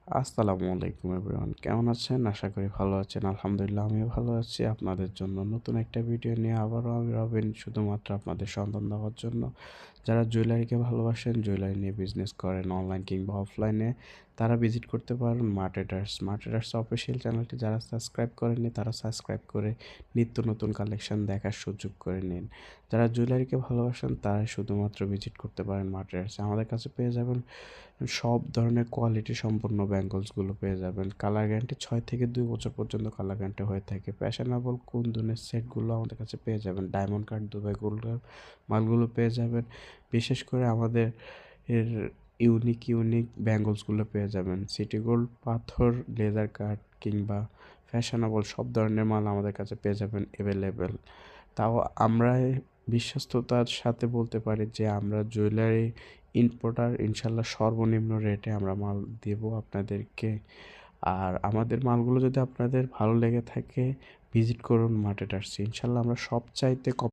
আসসালামু আলাইকুম এভরিওয়ান, কেমন আছেন? আশা করি ভালো আছেন। আলহামদুলিল্লাহ আমিও ভালো আছি। আপনাদের জন্য নতুন একটা ভিডিও নিয়ে আবারও আমি রবিন, শুধুমাত্র আপনাদের সন্ধান দেওয়ার জন্য। যারা জুয়েলারিকে ভালোবাসেন, জুয়েলারি নিয়ে বিজনেস করেন অনলাইন কিংবা অফলাইনে, তারা ভিজিট করতে পারেন মার্টেডার্স অফিসিয়াল চ্যানেলটি যারা সাবস্ক্রাইব করেননি তারা সাবস্ক্রাইব করে নিত্য নতুন কালেকশন দেখার সুযোগ করে নিন। যারা জুয়েলারিকে ভালোবাসেন তারাই শুধুমাত্র ভিজিট করতে পারেন মার্টেডার্সে। আমাদের কাছে পেয়ে যাবেন সব ধরনের কোয়ালিটি সম্পন্ন ব্যাঙ্গলসগুলো পেয়ে যাবেন। কালার গ্যারান্টি 6 থেকে 2 বছর পর্যন্ত কালার গ্যারান্টি হয়ে থাকে। ফ্যাশনেবল কুন্দনের সেটগুলো আমাদের কাছে পেয়ে যাবেন। ডায়মন্ড কাট, দুবাই গোল্ডের মালগুলো পেয়ে যাবেন। বিশেষ করে আমাদের এর ইউনিক ব্যাঙ্গলসগুলো পেয়ে যাবেন। সিটি গোল্ড, পাথর, লেদার কাট কিংবা ফ্যাশনেবল সব ধরনের মাল আমাদের কাছে পেয়ে যাবেন অ্যাভেলেবেল। তাও আমরা বিশ্বস্ততার সাথে বলতে পারি যে আমরা জুয়েলারি ইম্পোর্টার, ইনশাল্লাহ সর্বনিম্ন রেটে আমরা মাল দেবো আপনাদেরকে। আর আমাদের মালগুলো যদি আপনাদের ভালো লেগে থাকে, ভিজিট করুন মার্টেটার্স। ইনশাল্লাহ আমরা সবচাইতে কম